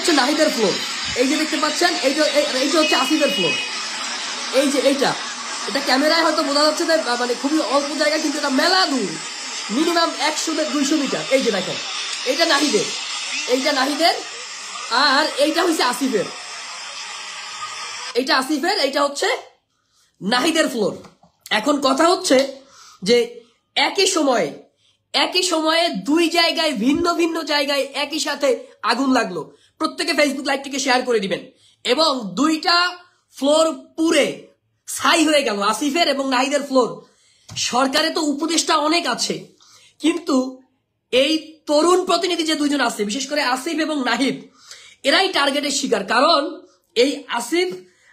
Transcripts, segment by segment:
হচ্ছে নাহিদের ফ্লোর, এই যে দেখতে পাচ্ছেন, এইটা হচ্ছে আসিফের ফ্লোর। এই যে এটা ক্যামেরায় হয়তো বোঝা যাচ্ছে যে মানে খুবই অল্প জায়গা, কিন্তু এটা মেলা দূর, মিনিমাম 100-200 মিটার। এই যে দেখেন, এইটা নাহিদের, আর এইটা হচ্ছে আসিফের, এইটা হচ্ছে নাহিদের ফ্লোর। এখন কথা হচ্ছে যে একই সময়ে দুই জায়গায়, ভিন্ন ভিন্ন জায়গায় একই সাথে আগুন লাগলো। প্রত্যেকে ফেসবুক লাইভটিকে শেয়ার করে দিবেন। এবং দুইটা ফ্লোর পুড়ে ছাই হয়ে গেল, আসিফের এবং নাহিদের ফ্লোর। সরকারে তো উপদেষ্টা অনেক আছে, কিন্তু এই তরুণ প্রতিনিধি যে দুইজন আছে, বিশেষ করে আসিফ এবং নাহিদ, এরাই টার্গেটের শিকার। কারণ এই আসিফ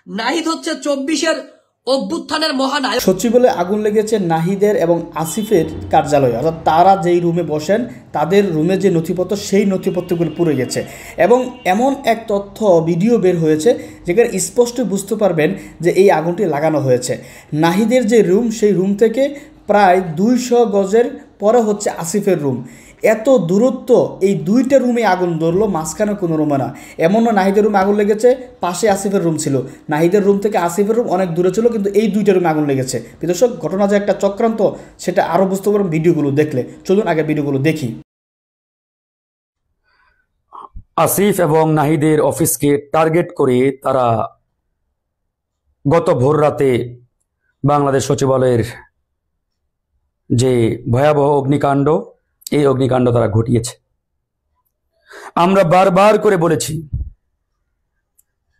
নাহিদ হচ্ছে 24-এর অভ্যুত্থানের মহানায়ক। সচিবালয়ে আগুন লেগেছে নাহিদের এবং আসিফের কার্যালয়ে, অর্থাৎ তারা যেই রুমে বসেন তাদের রুমে যে নথিপত্র, সেই নথিপত্রগুলো পুড়ে গেছে। এবং এমন এক তথ্য ভিডিও বের হয়েছে যেখানে স্পষ্ট বুঝতে পারবেন যে এই আগুনটি লাগানো হয়েছে। নাহিদের যে রুম, সেই রুম থেকে প্রায় 200 গজের পরে হচ্ছে আসিফের রুম। এত দূরত্ব, এই দুইটা রুমে আগুন ধরলো, মাঝখানে কোনো রুমে না। এমনও নাহিদের রুমে আগুন লেগেছে, পাশে আসিফের রুম ছিল, নাহিদের রুম থেকে আসিফের রুম অনেক দূরে ছিল, কিন্তু এই দুইটা রুমে আগুন লেগেছে। দর্শক, ঘটনা যে একটা চক্রান্ত, সেটা আরও বুঝতে পারবেন ভিডিওগুলো দেখলে। চলুন আগে ভিডিওগুলো দেখি। আসিফ এবং নাহিদের অফিসকে টার্গেট করে তারা গত ভোর রাতে বাংলাদেশ সচিবালয়ের যে ভয়াবহ অগ্নিকাণ্ড, এই অগ্নিকাণ্ড তারা ঘটিয়েছে। আমরা বারবার করে বলেছি,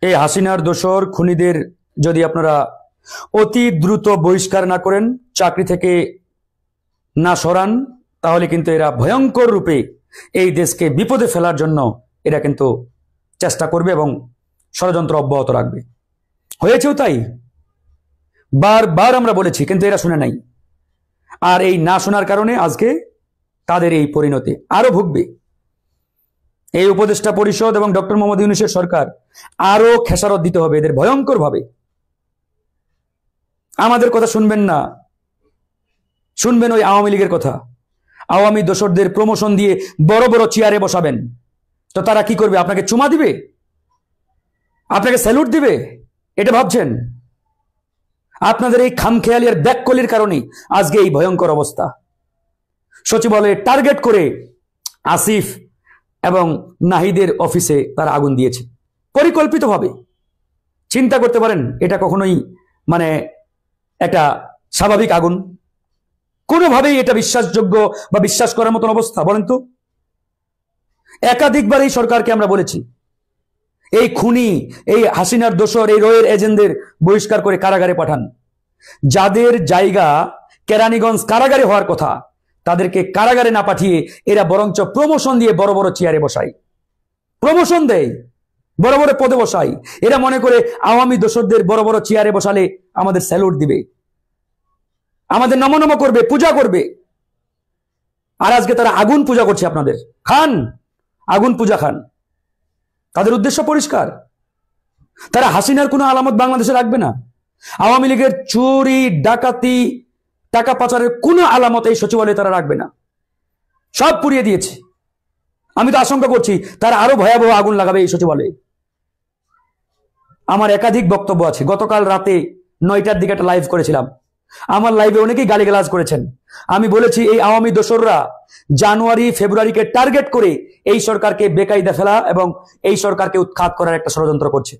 এই হাসিনার দোসর খুনিদের যদি আপনারা অতি দ্রুত বহিষ্কার না করেন, চাকরি থেকে না সরান, তাহলে কিন্তু এরা ভয়ঙ্কর রূপে এই দেশকে বিপদে ফেলার জন্য এরা কিন্তু চেষ্টা করবে এবং ষড়যন্ত্র অব্যাহত রাখবে। হয়েছেও তাই, বারবার আমরা বলেছি, কিন্তু এরা শুনে নাই। আর এই না শোনার কারণে আজকে তাদের এই পরিণতি আরো ভুগবে। এই উপদেষ্টা পরিষদ এবং ডক্টর মোহাম্মদ ইউনূসের সরকার আরো খেসারত দিতে হবে এদের ভয়ঙ্কর ভাবে। আমাদের কথা শুনবেন না, শুনবেন ওই আওয়ামী লীগের কথা। আওয়ামী দোসরদের প্রমোশন দিয়ে বড় বড় চেয়ারে বসাবেন, তো তারা কি করবে? আপনাকে চুমা দিবে, আপনাকে স্যালুট দিবে, এটা ভাবছেন? আপনাদের এই খামখেয়ালি আর ব্যাককলির কারণে আজকে এই ভয়ঙ্কর অবস্থা। সচিবালয়ে টার্গেট করে আসিফ এবং নাহিদের অফিসে তারা আগুন দিয়েছে পরিকল্পিতভাবে। চিন্তা করতে পারেন, এটা কখনোই মানে একটা স্বাভাবিক আগুন? কোনোভাবেই এটা বিশ্বাসযোগ্য বা বিশ্বাস করার মতন অবস্থা? বলেন তো। একাধিকবার এই সরকারকে আমরা বলেছি, এই খুনি, এই হাসিনার দোসর, এই রয়ের এজেন্টদের বহিষ্কার করে কারাগারে পাঠান। যাদের জায়গা কেরানীগঞ্জ কারাগারে হওয়ার কথা, তাদেরকে কারাগারে না পাঠিয়ে এরা বরঞ্চ প্রমোশন দিয়ে বড় বড় চেয়ারে বসায়, প্রমোশন দেয়, বড় বড় পদে বসায়। এরা মনে করে আওয়ামী দোসরদের বড় বড় চেয়ারে বসালে আমাদের স্যালুট দিবে, আমাদের নমনম করবে, পূজা করবে। আর আজকে তারা আগুন পূজা করছে আপনাদের। খান, আগুন পূজা খান। তাদের উদ্দেশ্য পরিষ্কার, তারা হাসিনার কোনো আলামত বাংলাদেশে রাখবে না। আওয়ামী লীগের চুরি, ডাকাতি, টাকা পাচারের কোনো আলামত এই সচিবালয়ে তারা রাখবে না, সব পুড়িয়ে দিয়েছে। আমি তো আশঙ্কা করছি তারা আরো ভয়াবহ আগুন লাগাবে এই সচিবালয়ে। আমার একাধিক বক্তব্য আছে। গতকাল রাতে 9টার দিকে একটা লাইভ করেছিলাম, আমার লাইভে অনেকেই গালিগালাজ করেছেন। আমি বলেছি, এই আওয়ামী দোসররা জানুয়ারি ফেব্রুয়ারিকে টার্গেট করে এই সরকারকে বেকায়দা ফেলা এবং এই সরকারকে উৎখাত করার একটা ষড়যন্ত্র করছে।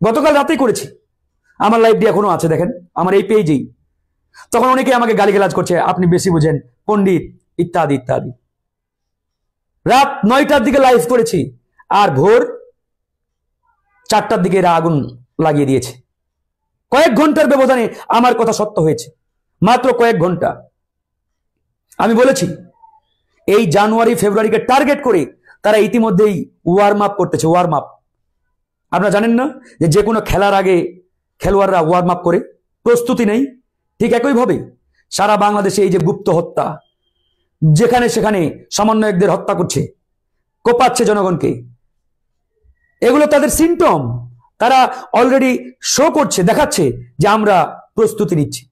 গতকাল রাতেই করেছি, আমার লাইভটি এখনো আছে, দেখেন আমার এই পেজেই। তখন অনেকে আমাকে গালিগালাজ করছে, আপনি বেশি বুঝেন, পণ্ডিত, ইত্যাদি ইত্যাদি। রাত 9টার দিকে লাইভ করেছি, আর ভোর 4টার দিকে এরা আগুন লাগিয়ে দিয়েছে। কয়েক ঘন্টার ব্যবধানে আমার কথা সত্য হয়েছে, মাত্র কয়েক ঘন্টা। আমি বলেছি, এই জানুয়ারি ফেব্রুয়ারিকে টার্গেট করে তারা ইতিমধ্যেই ওয়ার্ম আপ করতেছে। ওয়ার্ম আপ আপনারা জানেন না যে কোনো খেলার আগে খেলোয়াড়রা ওয়ার্ম আপ করে, প্রস্তুতি নেই? ঠিক একইভাবে সারা বাংলাদেশে এই যে গুপ্ত হত্যা, যেখানে সেখানে সমন্বয়কদের হত্যা করছে, কোপাচ্ছে জনগণকে, এগুলো তাদের সিম্পটম। তারা অলরেডি শো করছে, দেখাচ্ছে যে আমরা প্রস্তুতি নিচ্ছি।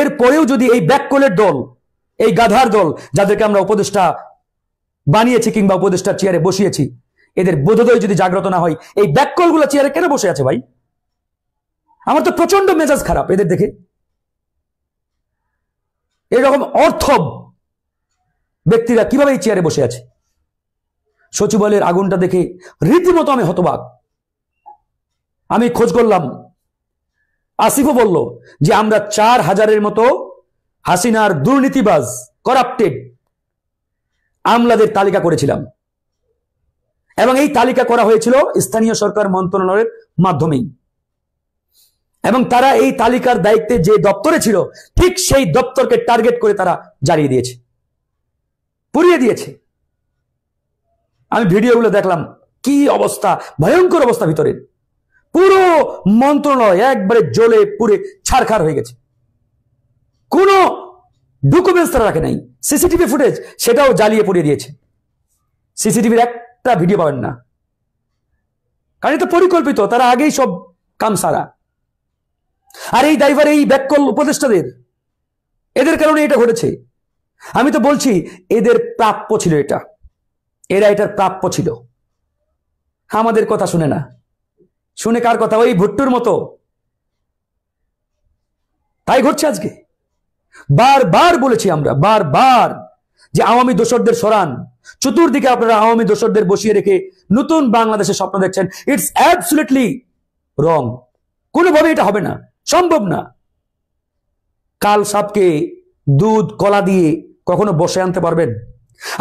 এরপরেও যদি এই ব্যাককলের দল, এই গাধার দল, যাদেরকে আমরা উপদেষ্টা বানিয়েছি কিংবা উপদেষ্টার চেয়ারে বসিয়েছি, এদের বোধোদয় যদি জাগ্রত না হয়, এই ব্যাককলগুলো চেয়ারে কেন বসে আছে ভাই? আমার তো প্রচন্ড মেজাজ খারাপ এদের দেখে। এরকম অর্থ ব্যক্তিরা কিভাবে এই চেয়ারে বসে আছে? সচিবালয়ের আগুনটা দেখে রীতিমতো আমি হতবাক। আমি খোঁজ করলাম, আসিফও বলল যে আমরা 4000-এর মতো হাসিনার দুর্নীতিবাজ করাপ্টেড আমলাদের তালিকা করেছিলাম, এবং এই তালিকা করা হয়েছিল স্থানীয় সরকার মন্ত্রণালয়ের মাধ্যমেই, এবং তারা এই তালিকার দায়িত্বে যে দপ্তরে ছিল ঠিক সেই দপ্তরকে টার্গেট করে তারা জ্বালিয়ে দিয়েছে, পুড়িয়ে দিয়েছে। আমি ভিডিওগুলো দেখলাম, কি অবস্থা, ভয়ঙ্কর অবস্থা ভিতরের। পুরো মন্ত্রণালয় একবারে জ্বলে পুড়ে ছারখার হয়ে গেছে। কোনো ডকুমেন্টস তারা রাখে নাই। সিসিটিভি ফুটেজ সেটাও জ্বালিয়ে পুড়িয়ে দিয়েছে। সিসিটিভির একটা ভিডিও পাবেন না, কারণ এটা পরিকল্পিত, তারা আগেই সব কাম সারা। আর এই ড্রাইভার, এই ব্যাককল উপদেষ্টাদের, এদের কারণে এটা ঘটেছে। আমি তো বলছি এদের প্রাপ্য ছিল এটা, এরা এটার প্রাপ্য ছিল। আমাদের কথা শুনে না, শুনে কার কথা? ওই ভুট্টুর মতো। তাই ঘটছে আজকে। বারবার বলেছি আমরা, বারবার, যে আওয়ামী দোসরদের সরান। চতুর্দিকে আপনারা আওয়ামী দোসরদের বসিয়ে রেখে নতুন বাংলাদেশের স্বপ্ন দেখছেন। ইটস অ্যাবসলিউটলি রং। কোনোভাবে এটা হবে না, সম্ভব না। কাল সাপকে দুধ কলা দিয়ে কখনো বসে আনতে পারবেন?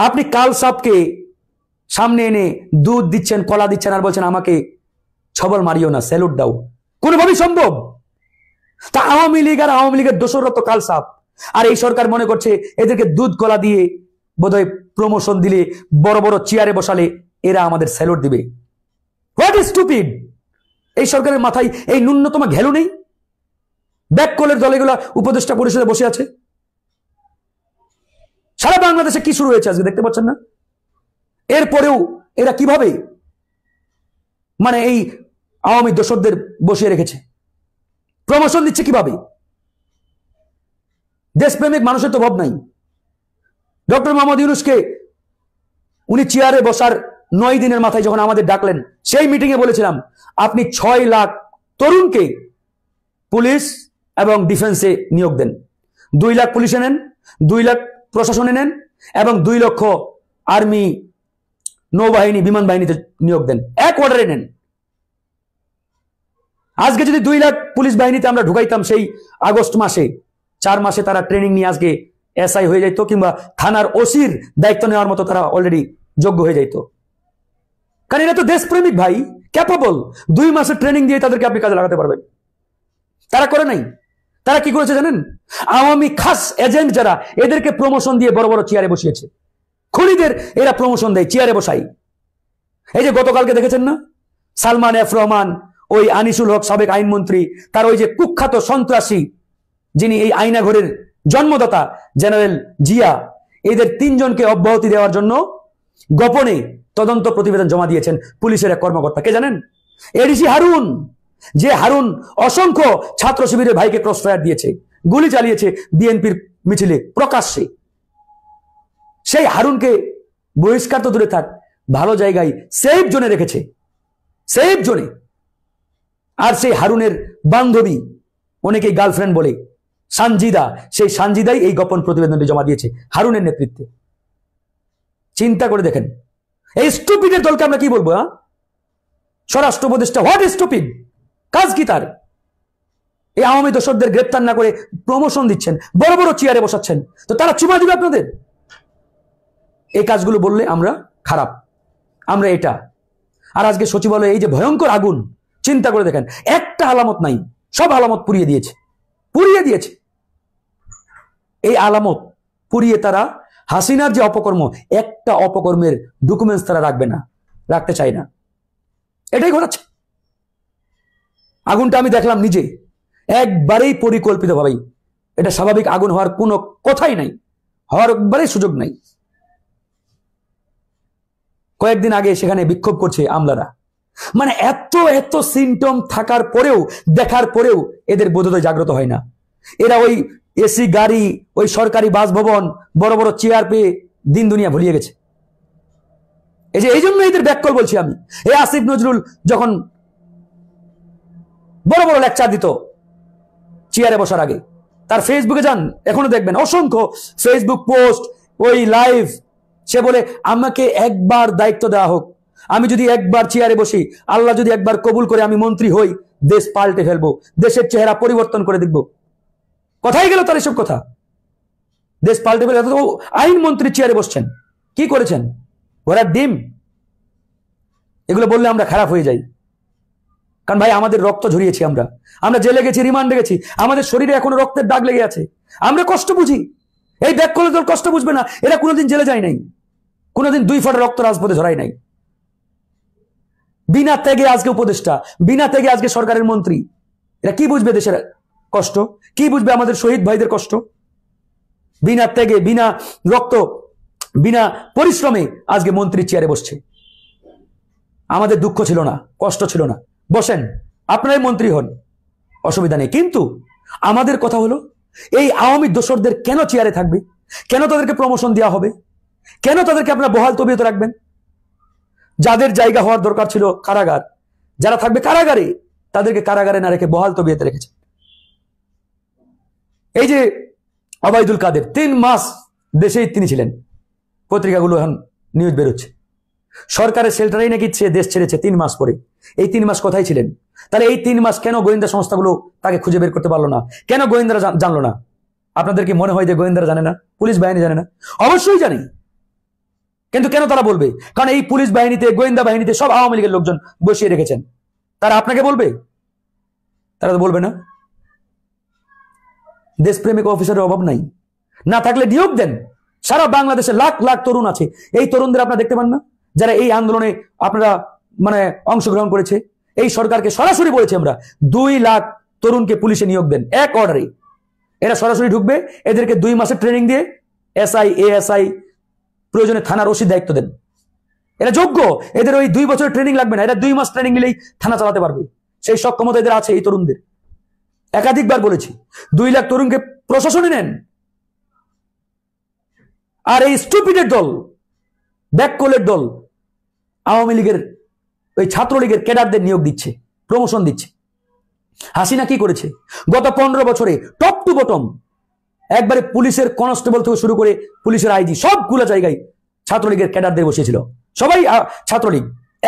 আপনি কাল সাপকে সামনে এনে দুধ দিচ্ছেন, কলা দিচ্ছেন, আর বলছেন আমাকে ছবল মারিও না, স্যালুট দাও। কোনোভাবেই সম্ভব? তা আওয়ামী লীগ আর আওয়ামী লীগের দোসররা তো কাল সাপ। আর এই সরকার মনে করছে এদেরকে দুধ কলা দিয়ে বোধহয় প্রমোশন দিলে, বড় বড় চেয়ারে বসালে এরা আমাদের স্যালুট দিবে। What is stupid! এই সরকারের মাথায় এই ন্যূনতম ঘ্যালু নেই? ব্যাককলের দলেগুলা উপদেষ্টা পরিষদে বসে আছে। সারা বাংলাদেশে কি শুরু হয়েছে আজকে দেখতে পাচ্ছেন না? এরপরেও এরা কিভাবে মানে এই আওয়ামী দোসরদের বসিয়ে রেখেছে, প্রমোশন দিচ্ছে কিভাবে? দেশপ্রেমিক মানুষের তো অভাব নাই। ডক্টর মোহাম্মদ ইউনূসকে উনি চেয়ারে বসার 9 দিনের মাথায় যখন আমাদের ডাকলেন, সেই মিটিং এ বলেছিলাম আপনি 6 লাখ তরুণকে পুলিশ এবং ডিফেন্সে নিয়োগ দেন, 2 লাখ পুলিশে নেন, 2 লাখ প্রশাসনে নেন, এবং 2 লক্ষ আর্মি, নৌবাহিনী, বিমান বাহিনীতে নিয়োগ দেন। এক অর্ডারে নেন। আজকে যদি 2 লাখ পুলিশ বাহিনীতে আমরা ঢুকাইতাম সেই আগস্ট মাসে, 4 মাসে তারা ট্রেনিং নিয়ে আজকে এসআই হয়ে যাইতো, কিংবা থানার ওসির দায়িত্ব নেওয়ার মতো তারা অলরেডি যোগ্য হয়ে যাইতো। কারণ এরা তো দেশপ্রেমিক ভাই, ক্যাপাবল। 2 মাসের ট্রেনিং দিয়ে তাদেরকে আপনি কাজে লাগাতে পারবেন। তারা করে নাই। তারা কি করেছে জানেন? আওয়ামী খাস এজেন্ট যারা, এদেরকে প্রমোশন দিয়ে বড় বড় চেয়ারে বসিয়েছে। খুনিদের এরা প্রমোশন দেয়, চেয়ারে বসাই। এই যে গতকালকে দেখেছেন না, সালমান এফ রহমান, ওই আনিসুল হক সাবেক আইনমন্ত্রী, তার ওই যে কুখ্যাত সন্ত্রাসী যিনি এই আইনাঘরের জন্মদাতা জেনারেল জিয়া, এদের 3 জনকে অব্যাহতি দেওয়ার জন্য গোপনে তদন্ত প্রতিবেদন জমা দিয়েছেন পুলিশের এক কর্মকর্তা। কে জানেন? এডিসি হারুন। যে হারুন অসংখ্য ছাত্র শিবিরের ভাইকে ক্রস ফায়ার দিয়েছে, গুলি চালিয়েছে বিএনপির মিছিলে প্রকাশ্যে। সেই হারুনকে বহিষ্কার তো দূরে থাক, ভালো জায়গায় সেফ জোনে রেখেছে, সেফ জোনে। আর সেই হারুনের বান্ধবী, অনেকেই গার্লফ্রেন্ড বলে, সানজিদা, সেই সানজিদাই এই গোপন প্রতিবেদনটি জমা দিয়েছে হারুনের নেতৃত্বে। চিন্তা করে দেখেন এই স্টুপিডের দলকে আমরা কি বলবো? স্বরাষ্ট্র উপদেষ্টা, হোয়াট স্টুপিড! কাজ কি তার? এই আওয়ামী দোসরদের গ্রেপ্তার না করে প্রমোশন দিচ্ছেন, বড় বড় চেয়ারে বসাচ্ছেন, তো তারা চুমা দিবে আপনাদের? এই কাজগুলো বললে আমরা খারাপ, আমরা এটা। আর আজকে সচিবালয়ে এই যে ভয়ঙ্কর আগুন, চিন্তা করে দেখেন, একটা আলামত নাই, সব আলামত পুড়িয়ে দিয়েছে, পুড়িয়ে দিয়েছে। এই আলামত পুড়িয়ে তারা হাসিনার যে অপকর্ম, একটা অপকর্মের ডকুমেন্টস তারা রাখবে না, রাখতে চায় না। এটাই ঘটাচ্ছে। আগুনটা আমি দেখলাম নিজে, একবারেই পরিকল্পিতভাবেই। এটা স্বাভাবিক আগুন হওয়ার কোনো কথাই নাই, হওয়ার একবারেই সুযোগ নাই। কয়েকদিন আগে সেখানে বিক্ষোভ করছে আমলারা। মানে এত এত সিমটম থাকার পরেও, দেখার পরেও এদের বোধোদয় জাগ্রত হয় না। এরা ওই এসি গাড়ি, ওই সরকারি বাসভবন, বড় বড় চেয়ার পেয়ে দিন দুনিয়া ভুলিয়ে গেছে। এই জন্য এদের ব্যাককল বলছি আমি। এই আসিফ নজরুল যখন বড় বড় লেকচার দিত চেয়ারে বসার আগে, তার ফেসবুকে যান, এখনো দেখবেন অসংখ্য ফেসবুক পোস্ট, ওই লাইভ। সে বলে আমাকে একবার দায়িত্ব দেওয়া হোক, আমি যদি একবার চেয়ারে বসি, আল্লাহ যদি একবার কবুল করে আমি মন্ত্রী হই, দেশ পাল্টে ফেলবো, দেশের চেহারা পরিবর্তন করে দেখবো। কথাই গেল তার এসব কথা, দেশ পাল্টে ফেলে। আইন মন্ত্রী চেয়ারে বসছেন, কি করেছেন? ঘোড়ার ডিম। এগুলো বললে আমরা খারাপ হয়ে যাই, কারণ ভাই আমাদের রক্ত ঝরিয়েছি, আমরা জেলে গেছি, রিমান্ডে গেছি, আমাদের শরীরে এখনো রক্তের দাগ লেগে আছে, আমরা কষ্ট বুঝি। এই ব্যাককলের দল কষ্ট বুঝবে না, এরা কোনোদিন জেলে যায় নাই, কোনোদিন 2 ফোঁটা রক্ত রাজপথে ঝরাই নাই। বিনা ত্যাগে আজকে উপদেষ্টা, বিনা ত্যাগে আজকে সরকারের মন্ত্রী। এরা কি বুঝবে দেশের কষ্ট? কি বুঝবে আমাদের শহীদ ভাইদের কষ্ট? বিনা ত্যাগে, বিনা রক্ত, বিনা পরিশ্রমে আজকে মন্ত্রীর চেয়ারে বসছে। আমাদের দুঃখ ছিল না, কষ্ট ছিল না, বসেন, আপনারাই মন্ত্রী হন, অসুবিধা নেই। কিন্তু আমাদের কথা হলো, এই আওয়ামী দোসরদের কেন চেয়ারে থাকবে? কেন তাদেরকে প্রমোশন দেওয়া হবে? কেন তাদেরকে আপনারা বহাল তবিয়তে রাখবেন? যাদের জায়গা হওয়ার দরকার ছিল কারাগার, যারা থাকবে কারাগারে, তাদেরকে কারাগারে না রেখে বহাল তবিয়তে রেখেছে। এই যে ওবায়দুল কাদের 3 মাস দেশেই তিনি ছিলেন, পত্রিকাগুলো এখন নিউজ বেরোচ্ছে, সরকারের শেল্টারেই নাকি সে দেশ ছেড়েছে 3 মাস পরে। এই 3 মাস কোথায় ছিলেন? তাহলে এই 3 মাস কেন গোয়েন্দা সংস্থাগুলো তাকে খুঁজে বের করতে পারলো না? কেন গোয়েন্দারা জানলো না? আপনাদের কি মনে হয় যে গোয়েন্দারা জানে না, পুলিশ বাহিনী জানে না? অবশ্যই জানে, কিন্তু কেন তারা বলবে? কারণ এই পুলিশ বাহিনীতে, গোয়েন্দা বাহিনীতে সব আওয়ামী লীগের লোকজন বসিয়ে রেখেছেন। তারা আপনাকে বলবে? তারা তো বলবে না। দেশপ্রেমিক অফিসারের অভাব নাই, না থাকলে নিয়োগ দেন। সারা বাংলাদেশে লাখ লাখ তরুণ আছে, এই তরুণদের আপনারা দেখতে পান না? যারা এই আন্দোলনে আপনারা অংশগ্রহণ করেছে। এই সরকারকে সরাসরি বলেছে আমরা 2 লাখ তরুণকে পুলিশে নিয়োগ দেন, এক অর্ডারে। এরা সরাসরি ঢুকবে, এদেরকে 2 মাসের ট্রেনিং দিয়ে এসআই, এএসআই, প্রয়োজনে থানার ওসির দায়িত্ব দেন। এরা যোগ্য, এদের ওই 2 বছরের ট্রেনিং লাগবে না, এরা 2 মাস ট্রেনিং নিলেই থানা চালাতে পারবে। সেই সক্ষমতা এদের আছে, এই তরুণদের। একাধিকবার বলেছি 2 লাখ তরুণকে প্রশাসনে নেন। আর এই স্টুপিডের দল, ব্যাককলের দল, আওয়ামী লীগের ওই ছাত্রলীগের ক্যাডারদের নিয়োগ দিচ্ছে, প্রমোশন দিচ্ছে। হাসিনা কি করেছে? গত 15 বছরে টপ টু বটম একবারে পুলিশের কনস্টেবল থেকে শুরু করে পুলিশের আইজি সবগুলো জায়গায় ছাত্রলীগের ক্যাডারদের বসিয়েছিল। সবাই ছাত্রলীগ।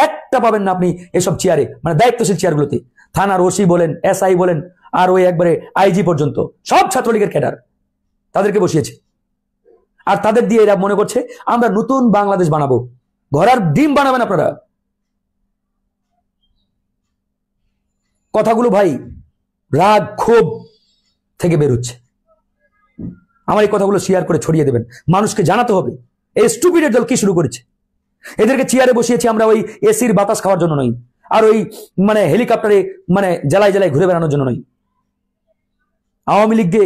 একটা পাবেন না আপনি এসব চেয়ারে, দায়িত্বশীল চেয়ারগুলোতে। থানার ওসি বলেন, এসআই বলেন, আর ওই একবারে আইজি পর্যন্ত সব ছাত্রলীগের ক্যাডার, তাদেরকে বসিয়েছে। আর তাদের দিয়ে এরা মনে করছে আমরা নতুন বাংলাদেশ বানাবো। ঘোড়ার ডিম বানাবেন আপনারা। কথাগুলো ভাই রাগ ক্ষোভ থেকে বেরোচ্ছে। আমার এই কথাগুলো শেয়ার করে ছড়িয়ে দেবেন, মানুষকে জানাতে হবে এই স্টুপিডের দল কি শুরু করেছে। এদেরকে চেয়ারে বসিয়েছি আমরা ওই এসির বাতাস খাওয়ার জন্য নয়, আর ওই হেলিকপ্টারে জেলায় জেলায় ঘুরে বেড়ানোর জন্য নয়। আওয়ামী লীগকে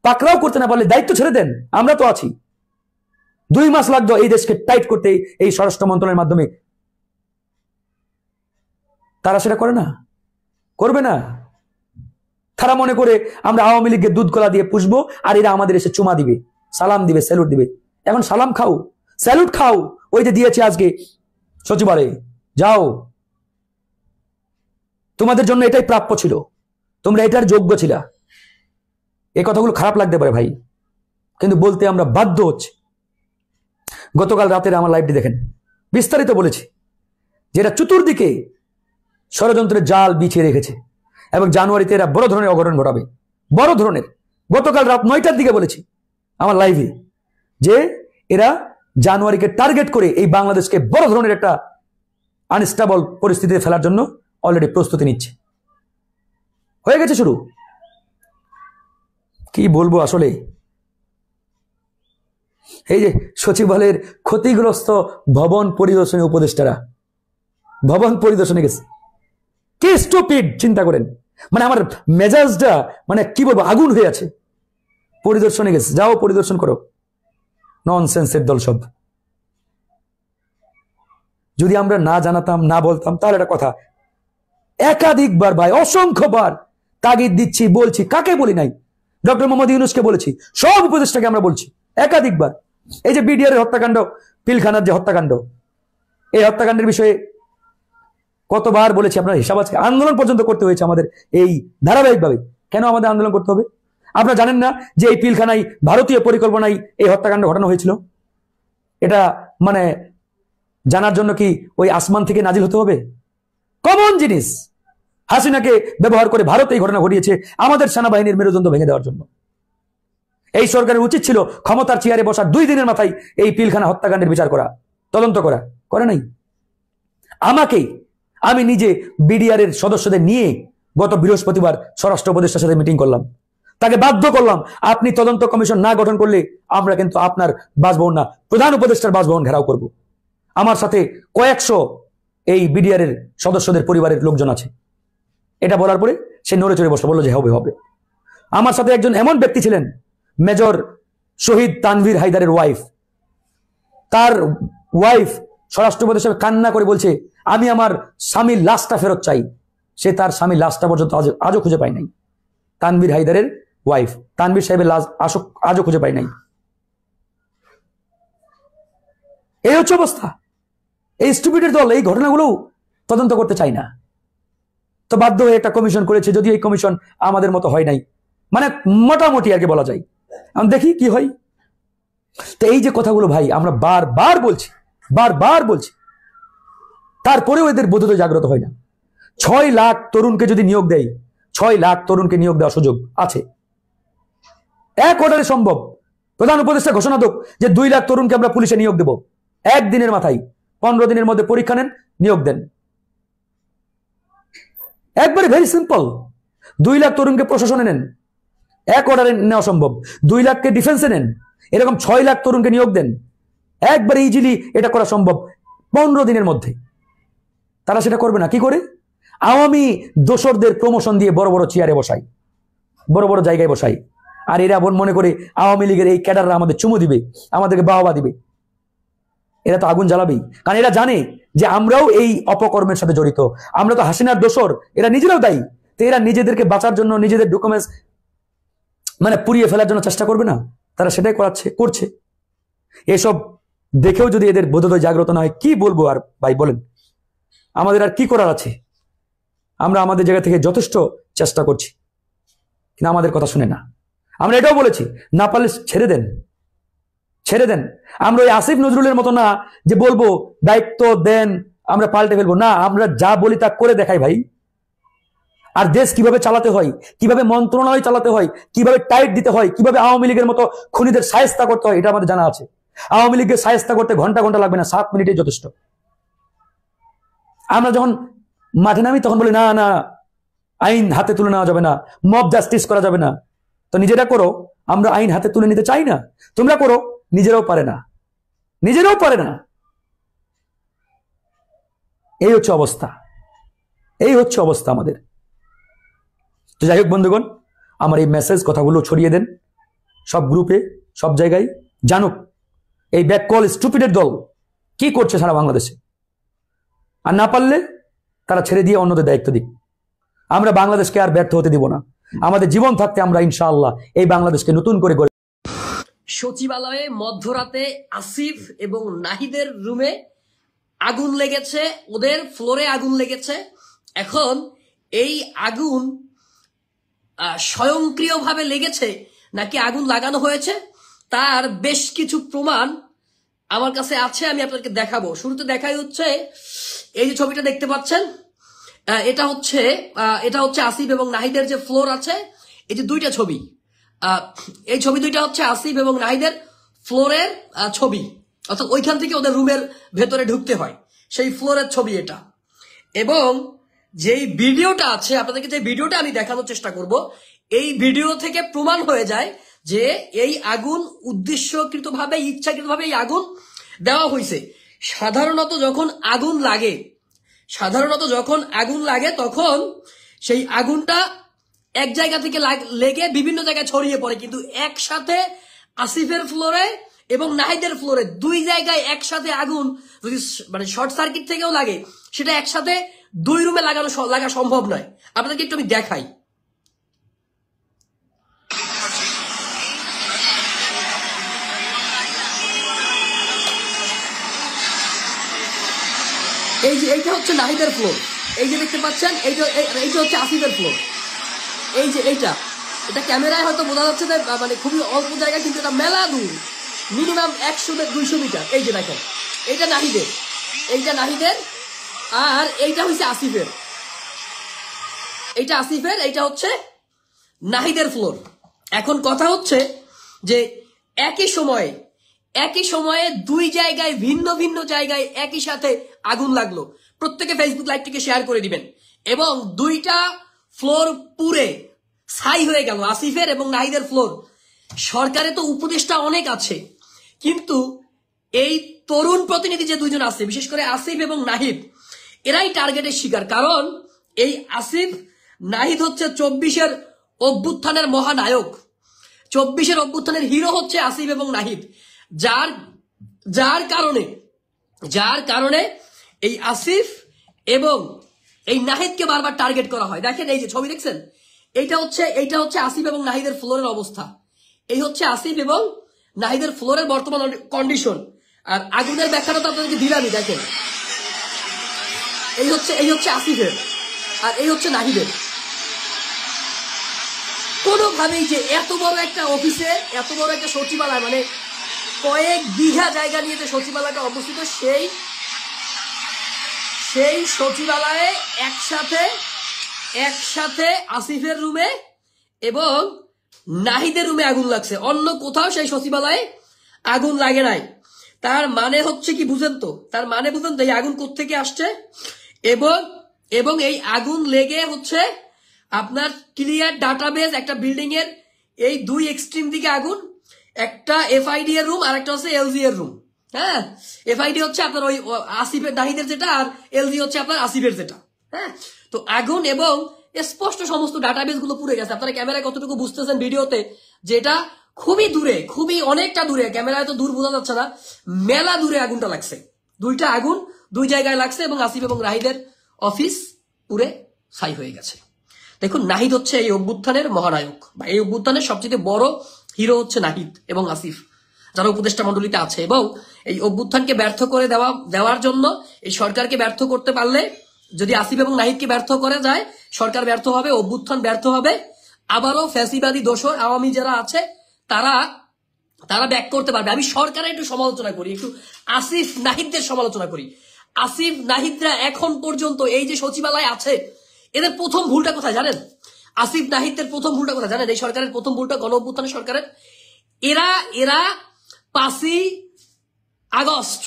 পাকড়াও করতে না পারলে দায়িত্ব ছেড়ে দেন, আমরা তো আছি। 2 মাস লাগতো এই দেশকে টাইট করতে এই স্বরাষ্ট্র মন্ত্রণালয়ের মাধ্যমে। তারা সেটা করে না, করবে না। তারা মনে করে আমরা আওয়ামী লীগকে দুধ কলা দিয়ে পুষবো, আর এরা আমাদের এসে চুমা দিবে, সালাম দিবে, স্যালুট দিবে। এখন সালাম খাও, স্যালুট খাও। ওই যে দিয়েছে আজকে সচিবালয়ে, যাও। তোমাদের জন্য এটাই প্রাপ্য ছিল, তোমরা এটার যোগ্য ছিলা। এই কথাগুলো খারাপ লাগতে পারে ভাই, কিন্তু বলতে আমরা বাধ্য হচ্ছি। গতকাল রাতের আমার লাইভটি দেখেন, বিস্তারিত বলেছি যে এরা চতুর্দিকে ষড়যন্ত্রের জাল বিছিয়ে রেখেছে এবং জানুয়ারিতে এরা বড় ধরনের অঘটন ঘটাবে, বড় ধরনের। গতকাল রাত 9টার দিকে বলেছি আমার লাইভে যে এরা জানুয়ারিকে টার্গেট করে এই বাংলাদেশকে বড় ধরনের একটা আনস্টেবল পরিস্থিতিতে ফেলার জন্য অলরেডি প্রস্তুতি নিচ্ছে। হয়ে গেছে শুরু। কি বলবো আসলে, এই যে সচিবালয়ের ক্ষতিগ্রস্ত ভবন পরিদর্শনে উপদেষ্টারা ভবন পরিদর্শনে গেছে, কি স্টুপিড চিন্তা করেন। আমার মেজাজটা কি বলবো, আগুন হয়ে আছে। পরিদর্শনে গেছে, যাও পরিদর্শন করো। ননসেন্সের দল সব। যদি আমরা না জানাতাম, না বলতাম, তাহলে একটা কথা। একাধিকবার ভাই, অসংখ্যবার তাগিদ দিচ্ছি, বলছি। কাকে বলি নাই? ডক্টর মোহাম্মদ ইউনূসকে বলেছি, সব উপদেষ্টাকে আমরা বলছি একাধিকবার। এই যে বিডিআর হত্যাকাণ্ড, পিলখানার যে হত্যাকাণ্ড, এই হত্যাকাণ্ডের বিষয়ে কতবার বলেছি, আপনার হিসাব আছে, আন্দোলন পর্যন্ত করতে হয়েছে আমাদের এই ধারাবাহিকভাবে। কেন আমাদের আন্দোলন করতে হবে? আপনারা জানেন না যে এই পিলখানায় ভারতীয় পরিকল্পনায় এই হত্যাকাণ্ড ঘটানো হয়েছিল? এটা মানে জানার জন্য কি ওই আসমান থেকে নাজিল হতে হবে? কমন জিনিস। হাসিনাকে ব্যবহার করে ভারত এই ঘটনা ঘটিয়েছে আমাদের সেনাবাহিনীর মেরুদণ্ড ভেঙে দেওয়ার জন্য। এই সরকারের উচিত ছিল ক্ষমতার চেয়ারে বসার 2 দিনের মাথায় এই পিলখানা হত্যাকাণ্ডের বিচার করা, তদন্ত করা, করে নাই। আমি নিজে বিডিআর এর সদস্যদের নিয়ে গত বৃহস্পতিবার স্বরাষ্ট্র উপদেষ্টার সাথে মিটিং করলাম, তাকে বাধ্য করলাম, আপনি তদন্ত কমিশন না গঠন করলে আমরা কিন্তু আপনার বাসভবন না, প্রধান উপদেষ্টার বাসভবন ঘেরাও করব। আমার সাথে কয়েকশো এই বিডিআর এর সদস্যদের পরিবারের লোকজন আছে। এটা বলার পরে সে নড়ে চড়ে বসে বলল যে হবে হবে। আমার সাথে একজন এমন ব্যক্তি ছিলেন, মেজর শহীদ তানভীর হায়দারের ওয়াইফ। তার ওয়াইফ স্বরাষ্ট্র উপদেষ্টা কান্না করে বলছে, আমি আমার স্বামীর লাশটা ফেরত চাই। সে তার স্বামীর লাশটা পর্যন্ত আজও খুঁজে পায় নাই। তানভীর হায়দারের ওয়াইফ, তানভীর সাহেবের লাশ আজও খুঁজে পায় নাই। এই হচ্ছে অবস্থা। এই স্টুপিডের দল এই ঘটনাগুলো তদন্ত করতে চায় না, তো বাধ্য হয়ে একটা কমিশন করেছে। যদি এই কমিশন আমাদের মতো হয় নাই, মানে মোটামুটি আর কি বলা যায়। আমি দেখি কি হয়। তো এই যে কথাগুলো ভাই আমরা বারবার বলছি, তারপরেও এদের বোধোদয় জাগ্রত হয় না। 6 লাখ তরুণকে যদি নিয়োগ দেয়, 6 লাখ তরুণকে নিয়োগ দেওয়ার সুযোগ আছে, এক অর্ডারে সম্ভব। প্রধান উপদেষ্টা ঘোষণা হোক যে 2 লাখ তরুণকে আমরা পুলিশে নিয়োগ দেব, 1 দিনের মাথায়, 15 দিনের মধ্যে পরীক্ষা নেন, নিয়োগ দেন। একবারে ভেরি সিম্পল। 2 লাখ তরুণকে প্রশাসনে নেন, এক অর্ডারে নেওয়া সম্ভব। 2 লাখকে ডিফেন্সে নেন, এরকম 6 লাখ তরুণকে নিয়োগ দেন, একবারে ইজিলি এটা করা সম্ভব 15 দিনের মধ্যে। তারা সেটা করবে না। কি করে? আওয়ামী দোসরদের প্রমোশন দিয়ে বড় বড় চেয়ারে বসাই, বড় বড় জায়গায় বসাই। আর এরা মনে করে আওয়ামী লীগের এই ক্যাডাররা আমাদের চুমু দিবে, আমাদেরকে বাহবা দিবে। এরা তো আগুন জ্বালাবেই, কারণ এরা জানে যে আমরাও এই অপকর্মের সাথে জড়িত। আমরা তো হাসিনার দোসর, এরা নিজেরাও দায়ী। তো এরা নিজেদেরকে বাঁচার জন্য, নিজেদের ডকুমেন্টস মানে পুড়িয়ে ফেলার জন্য চেষ্টা করবে না? তারা সেটাই করছে। এসব দেখেও যদি এদের বোধোদয় জাগ্রত না হয়, কি বলবো আর ভাই বলেন? আমাদের আর কি করার আছে? আমরা আমাদের জায়গা থেকে যথেষ্ট চেষ্টা করছি, কিন্তু আমাদের কথা শুনে না। আমরা এটাও বলেছি, না পারলে ছেড়ে দেন। আমরা ওই আসিফ নজরুলের মতো না যে বলবো দায়িত্ব দেন আমরা পাল্টে ফেলবো, না, আমরা যা বলি তা করে দেখাই ভাই। আর দেশ কিভাবে চালাতে হয়, কিভাবে মন্ত্রণালয় চালাতে হয়, কিভাবে টাইট দিতে হয়, কিভাবে আওয়ামী লীগের মতো খুনিদের শায়েস্তা করতে হয়, এটা আমাদের জানা আছে। আওয়ামী লীগকে শায়েস্তা করতে ঘন্টা ঘন্টা লাগবে না, 7 মিনিটে যথেষ্ট। আমরা যখন মাঠে নামি তখন বলি না না, আইন হাতে তুলে নেওয়া যাবে না, মব জাস্টিস করা যাবে না। তো নিজেরা করো, আমরা আইন হাতে তুলে নিতে চাই না। তোমরা করো, নিজেরাও পারে না। এই হচ্ছে অবস্থা আমাদের। তো যাই হোক বন্ধুগণ, আমার এই মেসেজ কথাগুলো ছড়িয়ে দেন সব গ্রুপে, সব জায়গায়, জানুক এই ব্যাককল স্টুপিডের দল কি করছে সারা বাংলাদেশে। আর না পারলে তারা ছেড়ে দিয়ে অন্যদের দায়িত্ব দিক। আমরা বাংলাদেশকে আর ব্যর্থ হতে দিব না। আমাদের জীবন থাকতে আমরা ইনশাআল্লাহ এই বাংলাদেশকে নতুন করে গড়ে। সচিবালয়ে মধ্যরাতে আসিফ এবং নাহিদের রুমে আগুন লেগেছে, ওদের ফ্লোরে আগুন লেগেছে। এখন এই আগুন স্বয়ংক্রিয়ভাবে লেগেছে নাকি আগুন লাগানো হয়েছে তার বেশ কিছু প্রমাণ আমার কাছে আছে, আমি আপনাদেরকে দেখাবো। শুরুতে দেখাই হচ্ছে এই যে ছবিটা দেখতে পাচ্ছেন, এটা হচ্ছে আসিফ এবং নাহিদের যে ফ্লোর আছে, এই যে 2টা ছবি, এই ছবি 2টা হচ্ছে আসিফ এবং নাহিদের ফ্লোরের ছবি, অর্থাৎ ওইখান থেকে ওদের রুমের ভেতরে ঢুকতে হয়, সেই ফ্লোরের ছবি এটা। এবং যেই ভিডিওটা আছে, আপনাদেরকে যে ভিডিওটা আমি দেখানোর চেষ্টা করব, এই ভিডিও থেকে প্রমাণ হয়ে যায় যে এই আগুন উদ্দেশ্যকৃতভাবে, ইচ্ছাকৃতভাবে এই আগুন দেওয়া হয়েছে। সাধারণত যখন আগুন লাগে তখন সেই আগুনটা এক জায়গা থেকে লেগে বিভিন্ন জায়গায় ছড়িয়ে পড়ে, কিন্তু একসাথে আসিফের ফ্লোরে এবং নাহিদের ফ্লোরে 2 জায়গায় একসাথে আগুন যদি মানে শর্ট সার্কিট থেকেও লাগে, সেটা একসাথে 2 রুমে লাগা সম্ভব নয়। আপনাদেরকে একটু আমি দেখাই। যে এইটা হচ্ছে নাহিদের ফ্লোর, এই যে দেখতে পাচ্ছেন, এইটা হচ্ছে আসিফের ফ্লোর। এই যে এটা ক্যামেরায় হয়তো বোঝা যাচ্ছে যে মানে খুবই অল্প জায়গা, কিন্তু এটা মেলা দূর, মিনিমাম 100-200 মিটার। এই যে দেখেন, এইটা নাহিদের, আর এইটা হচ্ছে আসিফের, এইটা হচ্ছে নাহিদের ফ্লোর। এখন কথা হচ্ছে যে একই সময়ে দুই জায়গায় ভিন্ন ভিন্ন জায়গায় একই সাথে আগুন লাগলো। প্রত্যেকে ফেসবুক লাইভটিকে শেয়ার করে দিবেন। এবং দুইটা ফ্লোর পুড়ে ছাই হয়ে গেল, আসিফের এবং নাহিদের ফ্লোর। সরকারে তো উপদেষ্টা অনেক আছে, কিন্তু এই তরুণ প্রতিনিধি যে দুইজন আছে, বিশেষ করে আসিফ এবং নাহিদ, এরাই টার্গেটের শিকার। কারণ এই আসিফ নাহিদ হচ্ছে 24-এর অভ্যুত্থানের মহানায়ক, 24-এর অভ্যুত্থানের হিরো হচ্ছে আসিফ এবং নাহিদ। যার কারণে এই আসিফ এবং এই নাহিদকে বারবার টার্গেট করা হয়। দেখেন এই যে ছবি দেখছেন, এইটা হচ্ছে আসিফ এবং নাহিদের ফ্লোরের অবস্থা। এই হচ্ছে আসিফ এবং নাহিদের ফ্লোরের বর্তমান কন্ডিশন। আর আগুনের ব্যাখ্যাটা তো আপনাদেরকে দিলামই। দেখেন এই হচ্ছে আসিফের, আর এই হচ্ছে নাহিদের। কোনোভাবেই যে এত বড় একটা অফিসে, এত বড় একটা সচিবালয়, মানে কয়েক বিঘা জায়গা নিয়ে যে সচিবালয়টা অবস্থিত, সেই সচিবালয়ে একসাথে আসিফের রুমে এবং নাহিদের রুমে আগুন লাগছে। অন্য কোথাও সেই সচিবালয়ে আগুন লাগে নাই। তার মানে হচ্ছে কি বুঝেন তো? এই আগুন কোত্থেকে আসছে, এবং এই আগুন লেগে হচ্ছে আপনার ক্লিয়ার ডাটাবেজ, একটা বিল্ডিং এর এই দুই এক্সট্রিম দিকে আগুন, একটা এফআইডি এর রুম আর একটা হচ্ছে এলজি এর রুম। হ্যাঁ, এফআইডি হচ্ছে আপনার ওই আসিফের নাহিদের যেটা, আর এলজি হচ্ছে আপনার আসিফের যেটা। হ্যাঁ, তো আগুন এবং স্পষ্ট সমস্ত ডাটাবেজ গুলো পুড়ে গেছে। আপনারা ক্যামেরায় কতটুকু বুঝতেছেন ভিডিওতে, যেটা খুবই দূরে, খুবই অনেকটা দূরে, ক্যামেরায় তো দূর বোঝা যাচ্ছে না, মেলা দূরে আগুনটা লাগছে। দুইটা আগুন দুই জায়গায় লাগছে এবং আসিফ এবং নাহিদের অফিস পুড়ে ছাই হয়ে গেছে। দেখুন, নাহিদ হচ্ছে এই অভ্যুত্থানের মহানায়ক, বা এই অভ্যুত্থানের সবচেয়ে বড় হিরো হচ্ছে নাহিদ এবং আসিফ, যারা উপদেষ্টা মন্ডলীতে আছে। এবং এই অভ্যুত্থানকে ব্যর্থ করে দেওয়ার জন্য এই সরকারকে ব্যর্থ করতে পারলে, যদি আসিফ এবং নাহিদকে ব্যর্থ করে যায়, সরকার ব্যর্থ হবে, অভ্যুত্থান ব্যর্থ হবে। আবারও ফ্যাসিবাদী দোসর আওয়ামী যারা আছে তারা ব্যাক করতে পারবে। আমি সরকারের একটু সমালোচনা করি, একটু আসিফ নাহিদদের সমালোচনা করি। আসিফ নাহিদরা এখন পর্যন্ত এই যে সচিবালয় আছে, এদের প্রথম ভুলটা কোথায় জানেন? আসিফ নাহিদদের প্রথম ভুলটা কোথায় জানেন? এই সরকারের প্রথম ভুলটা, গণ অভ্যুত্থানের সরকারের, এরা 5ই আগস্ট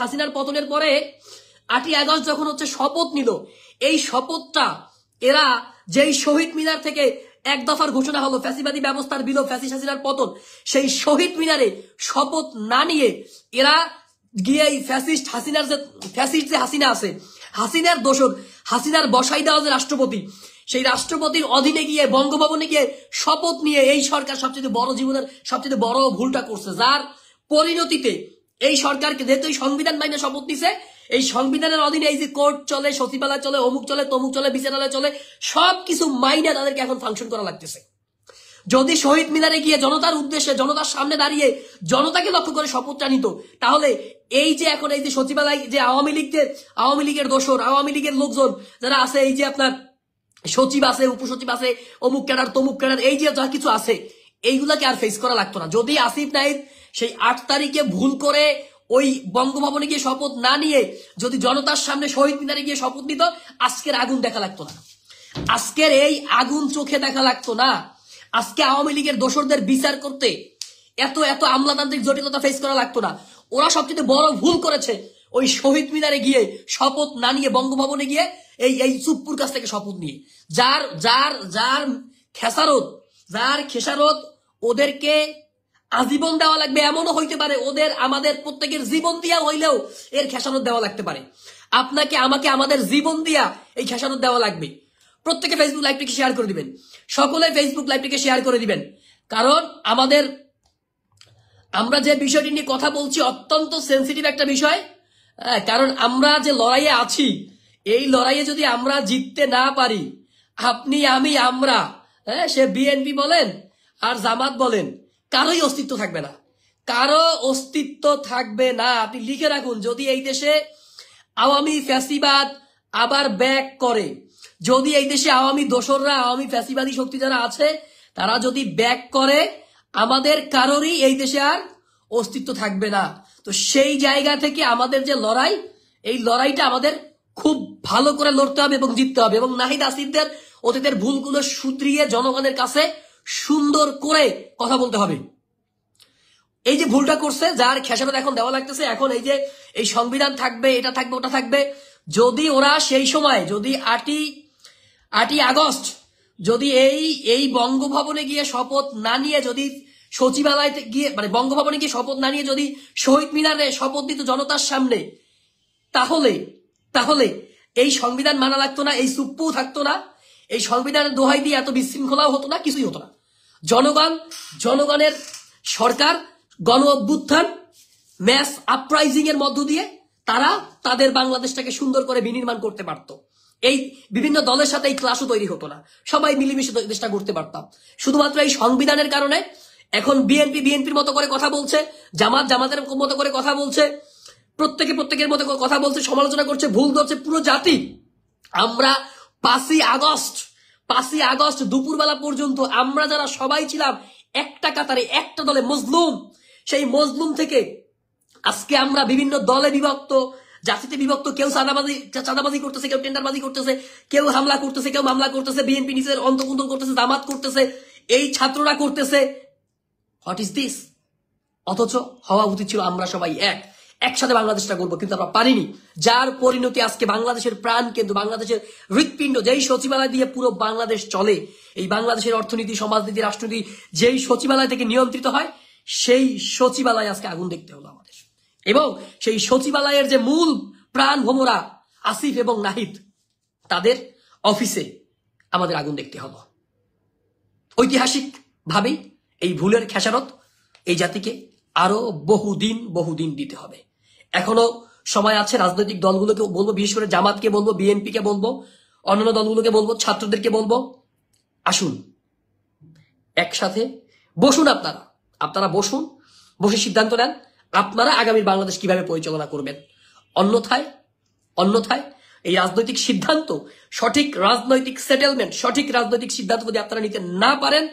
হাসিনার পতনের পরে 8ই আগস্ট যখন হচ্ছে শপথ নিল, এই শপথটা এরা যেই শহীদ মিনার থেকে এক দফার ঘোষণা হলো ফ্যাসিবাদী ব্যবস্থার বিলোপ, ফ্যাসিস্ট হাসিনার পতন, সেই শহীদ মিনারে শপথ না নিয়ে এরা গিয়ে এই ফ্যাসিস্ট যে হাসিনা আছে, হাসিনার দোসর, হাসিনার বসাই দেওয়া যে রাষ্ট্রপতি, সেই রাষ্ট্রপতির অধীনে গিয়ে বঙ্গভবনে গিয়ে শপথ নিয়ে এই সরকার জীবনের সবচেয়ে বড় ভুলটা করছে। যার পরিণতিতে এই সরকারকে, যেহেতু এই সংবিধান মাইনে শপথ নিছে, এই সংবিধানের অধীনে এই যে কোর্ট চলে, সচিবালয় চলে, অমুক চলে, তমুক চলে, বিচারালয় চলে, সবকিছু মাইনে তাদেরকে এখন ফাংশন করা লাগতেছে। যদি শহীদ মিনারে গিয়ে জনতার উদ্দেশ্যে, জনতার সামনে দাঁড়িয়ে জনতাকে লক্ষ্য করে শপথটা নিত, তাহলে এই যে এখন এই যে সচিবালয়, যে আওয়ামী লীগের দোসর, আওয়ামী লীগের লোকজন যারা আছে, এই যে আপনার সচিব আছে, উপসচিব আছে, অমুক ক্যাডার তমুক ক্যাডার, এই যে যা কিছু আছে, এইগুলাকে আর ফেস করা লাগতো না। যদি আসিফ নাহিদ সেই 8 তারিখে ভুল করে ওই বঙ্গভবনে গিয়ে শপথ না নিয়ে যদি জনতার সামনে শহীদ মিনারে গিয়ে শপথ নিত, আজকের আগুন দেখা লাগতো না, আজকের এই আগুন চোখে দেখা লাগতো না। আজকে আওয়ামী লীগের দোসরদের বিচার করতে এত আমলাতান্ত্রিক জটিলতা ফেস করা লাগতো না। ওরা সবচেয়ে বড় ভুল করেছে ওই শহীদ মিনারে গিয়ে শপথ না নিয়ে, বঙ্গভবনে গিয়ে এই চুপ্পুর কাছ থেকে শপথ নিয়ে, যার খেসারত ওদেরকে আজীবন দেওয়া লাগবে। এমনও হইতে পারে ওদের আমাদের প্রত্যেকের জীবন দিয়া হইলেও এর খেসারত দেওয়া লাগতে পারে। আপনাকে আমাকে আমাদের জীবন দিয়া এই খেসারত দেওয়া লাগবে। প্রত্যেকে ফেসবুক লাইভটিকে শেয়ার করে দিবেন, সকলে ফেসবুক লাইভটিকে শেয়ার করে দিবেন। কারণ আমরা যে বিষয়টি নিয়ে কথা বলছি অত্যন্ত সেন্সিটিভ একটা বিষয়। কারণ আমরা যে লড়াইয়ে আছি, এই লড়াইয়ে যদি আমরা জিততে না পারি, আপনি আমি আমরা, সে বিএনপি বলেন আর জামাত বলেন, কারোই অস্তিত্ব থাকবে না, কারো অস্তিত্ব থাকবে না। আপনি লিখে রাখুন, যদি এই দেশে আওয়ামী ফ্যাসিবাদ আবার ব্যাক করে, যদি এই দেশে আওয়ামী দোসররা, আওয়ামী ফ্যাসিবাদী শক্তি যারা আছে তারা যদি ব্যাক করে, আমাদের কারোরই এই দেশে আর অস্তিত্ব থাকবে না। তো সেই জায়গা থেকে আমাদের যে লড়াই, এই লড়াইটা আমাদের খুব ভালো করে লড়তে হবে এবং জিততে হবে, এবং নাহিদ আসিফদের অতীতের ভুলগুলো শুধরিয়ে জনগণের কাছে সুন্দর করে কথা বলতে হবে। এই যে ভুলটা করছে, যার খেসারত এখন দেওয়া লাগতেছে, এখন এই যে এই সংবিধান থাকবে, এটা থাকবে, ওটা থাকবে, যদি ওরা সেই সময়, যদি 8ই আগস্ট যদি এই বঙ্গভবনে গিয়ে শপথ না নিয়ে, যদি সচিবালয় গিয়ে মানে বঙ্গভবনে গিয়ে শপথ না নিয়ে যদি শহীদ মিনারে শপথ দিত জনতার সামনে, তাহলে এই সংবিধান মানা লাগতো না, এই সুপ্পু থাকতো না, এই সংবিধানের দোহাই দিয়ে এত বিশৃঙ্খলাও হতো না, কিছুই হতো না। জনগণের সরকার, গণ অভ্যুত্থান, ম্যাস আপরাইজিং এর মধ্য দিয়ে তারা তাদের বাংলাদেশটাকে সুন্দর করে বিনির্মাণ করতে পারত। এই বিভিন্ন দলের সাথে এই ক্লাসও তৈরি হতো না, সবাই মিলেমিশে দেশটা করতে পারতাম। শুধুমাত্র এই সংবিধানের কারণে এখন বিএনপির মতো করে কথা বলছে, জামাতের মতো করে কথা বলছে, প্রত্যেকের মতো কথা বলছে, সমালোচনা করছে, ভুল ধরছে পুরো জাতি। আমরা 5ই আগস্ট দুপুরবেলা পর্যন্ত আমরা যারা সবাই ছিলাম একটা কাতারে, একটা দলে মজলুম, সেই মজলুম থেকে আজকে আমরা বিভিন্ন দলে বিভক্ত, জাতিতে বিভক্ত, কেউ চাঁদাবাজি করতেছে, কেউ টেন্ডারবাজি করতেছে, কেউ হামলা করতেছে, কেউ মামলা করতেছে, বিএনপি নিজের অন্তকুন্তল করতেছে, জামাত করতেছে, এই ছাত্ররা করতেছে। What is this? অথচ হওয়া উচিত ছিল আমরা সবাই একসাথে বাংলাদেশটা করবো, কিন্তু আমরা পারিনি। যার পরিণতি আজকে বাংলাদেশের প্রাণ কেন্দ্র, বাংলাদেশের হৃৎপিণ্ড, যেই সচিবালয় দিয়ে পুরো বাংলাদেশ চলে, এই বাংলাদেশের অর্থনীতি, সমাজনীতি, রাষ্ট্রনীতি যেই সচিবালয় থেকে নিয়ন্ত্রিত হয়, সেই সচিবালয় আজকে আগুন দেখতে হলো আমাদের। এবং সেই সচিবালয়ের যে মূল প্রাণ ভোমরা আসিফ এবং নাহিদ, তাদের অফিসে আমাদের আগুন দেখতে হলো। ঐতিহাসিক ভাবেই এই ভুলের খেসারত এই জাতিকে আরো বহুদিন দিতে হবে। এখনো সময় আছে। রাজনৈতিক দলগুলোকে বলবো, বিশেষ করে জামাতকে বলবো, বিএনপিকে বলবো, অন্যান্য দলগুলোকে বলবো, ছাত্রদেরকে বলবো, আসুন একসাথে বসুন। আপনারা বসে সিদ্ধান্ত নেন আপনারা আগামীর বাংলাদেশ কিভাবে পরিচালনা করবেন। অন্যথায় এই রাজনৈতিক সিদ্ধান্ত, সঠিক রাজনৈতিক সেটেলমেন্ট, সঠিক রাজনৈতিক সিদ্ধান্ত যদি আপনারা নিতে না পারেন,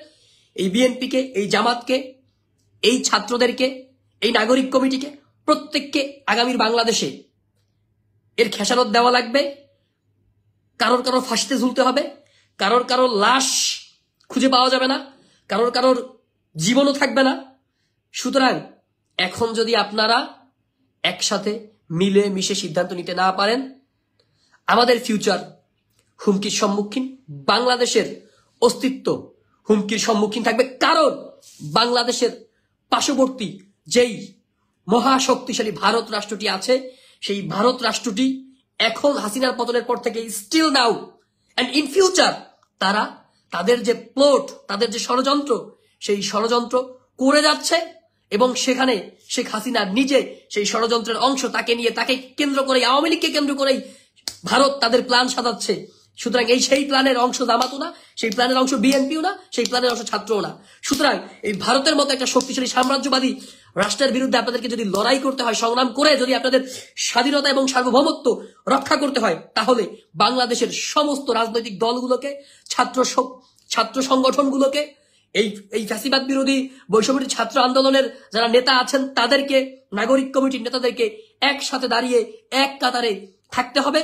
এই বিএনপিকে, এই জামাতকে, এই ছাত্রদেরকে, এই নাগরিক কমিটিকে, প্রত্যেককে আগামীর বাংলাদেশে এর খেসারত দেওয়া লাগবে। কারোর ফাঁসিতে ঝুলতে হবে, কারোর লাশ খুঁজে পাওয়া যাবে না, কারোর জীবনও থাকবে না। সুতরাং এখন যদি আপনারা একসাথে মিলে মিশে সিদ্ধান্ত নিতে না পারেন, আমাদের ফিউচার হুমকির সম্মুখীন, বাংলাদেশের অস্তিত্ব হুমকির সম্মুখীন থাকবে। কারণ বাংলাদেশের পার্শ্ববর্তী যেই মহাশক্তিশালী ভারত রাষ্ট্রটি আছে, সেই ভারত রাষ্ট্রটি এখন হাসিনার পতনের পর থেকে still now and in future তারা তাদের যে প্লট, তাদের যে ষড়যন্ত্র, সেই ষড়যন্ত্র করে যাচ্ছে। এবং সেখানে শেখ হাসিনা নিজে সেই ষড়যন্ত্রের অংশ, তাকে কেন্দ্র করে, আওয়ামী লীগকে কেন্দ্র করেই ভারত তাদের প্ল্যান সাজাচ্ছে। সুতরাং সেই প্ল্যানের অংশ জামাতও না, সেই প্ল্যানের অংশ বিএনপিও না, সেই প্ল্যানের অংশ ছাত্রও না। সুতরাং এই ভারতের মতো একটা শক্তিশালী সাম্রাজ্যবাদী রাষ্ট্রের বিরুদ্ধে আপনাদেরকে যদি লড়াই করতে হয়, সংগ্রাম করে যদি আপনাদের স্বাধীনতা এবং সার্বভৌমত্ব রক্ষা করতে হয়, তাহলে বাংলাদেশের সমস্ত রাজনৈতিক দলগুলোকে, ছাত্র সংগঠনগুলোকে, এই ফ্যাসিবাদ বিরোধী বৈষম্য ছাত্র আন্দোলনের যারা নেতা আছেন তাদেরকে, নাগরিক কমিটির নেতাদেরকে একসাথে দাঁড়িয়ে এক কাতারে থাকতে হবে।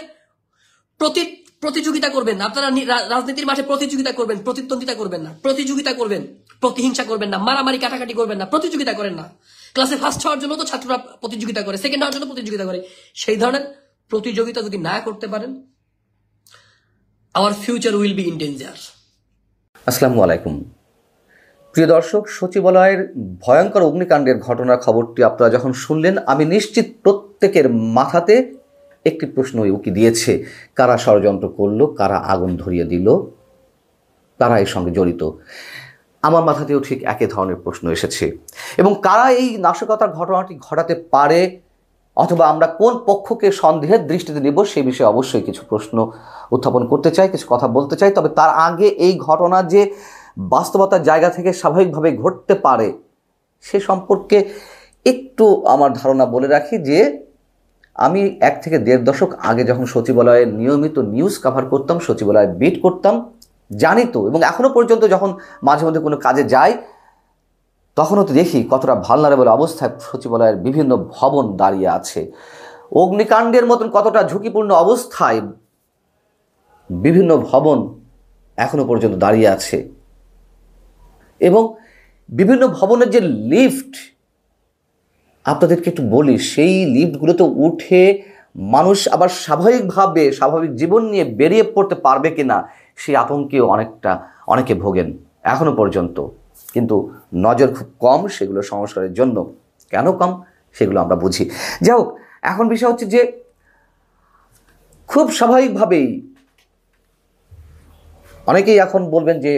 প্রতিযোগিতা করবেন, আপনারা রাজনীতির মাঠে প্রতিযোগিতা করবেন, প্রতিদ্বন্দ্বিতা করবেন না। প্রতিযোগিতা করবেন, প্রতিহিংসা করবেন না, মারামারি কাটাকাটি করবেন না, প্রতিযোগিতা করেন না। ক্লাসে ফার্স্ট হওয়ার জন্য তো ছাত্ররা প্রতিযোগিতা করে, সেকেন্ড হওয়ার জন্য প্রতিযোগিতা করে। সেই ধরনের প্রতিযোগিতা যদি না করতে পারেন, our future will be in danger. আসসালামু আলাইকুম প্রিয় দর্শক, সচিবালয়ের ভয়ঙ্কর অগ্নিকাণ্ডের ঘটনার খবরটি আপনারা যখন শুনলেন, আমি নিশ্চিত প্রত্যেকের মাথাতে একটি প্রশ্ন উকি দিয়েছে, কারা ষড়যন্ত্র করলো, কারা আগুন ধরিয়ে দিল, কারা এর সঙ্গে জড়িত। আমার মাথাতেও ঠিক একই ধরনের প্রশ্ন এসেছে। এবং কারা এই নাশকতার ঘটনাটি ঘটাতে পারে, অথবা আমরা কোন পক্ষকে সন্দেহের দৃষ্টিতে নেব, সে বিষয়ে অবশ্যই কিছু প্রশ্ন উত্থাপন করতে চাই, কিছু কথা বলতে চাই। তবে তার আগে এই ঘটনা যে বাস্তবতার জায়গা থেকে স্বাভাবিকভাবে ঘটতে পারে সে সম্পর্কে একটু আমার ধারণা বলে রাখি যে আমি 1 থেকে 1.5 দশক আগে যখন সচিবালয়ে নিয়মিত নিউজ কভার করতাম, সচিবালয়ে বিট করতাম, জানি তো, এবং এখনো পর্যন্ত যখন মাঝে মধ্যে কোনো কাজে যাই তখনও তো দেখি কতটা ভালনারেবল অবস্থায় সচিবালয়ের বিভিন্ন ভবন দাঁড়িয়ে আছে, অগ্নিকাণ্ডের মতন কতটা ঝুঁকিপূর্ণ অবস্থায় বিভিন্ন ভবন এখনো পর্যন্ত দাঁড়িয়ে আছে। এবং বিভিন্ন ভবনের যে লিফট, আপনাদেরকে একটু বলি, সেই লিফটগুলোতে উঠে মানুষ আবার স্বাভাবিক জীবন নিয়ে বেরিয়ে পড়তে পারবে কিনা সেই আতঙ্কেও অনেকে ভোগেন এখনো পর্যন্ত। কিন্তু নজর খুব কম সেগুলো সংস্কারের জন্য। কেন কম সেগুলো আমরা বুঝি। যাই হোক, এখন বিষয় হচ্ছে যে খুব স্বাভাবিকভাবেই অনেকেই এখন বলবেন যে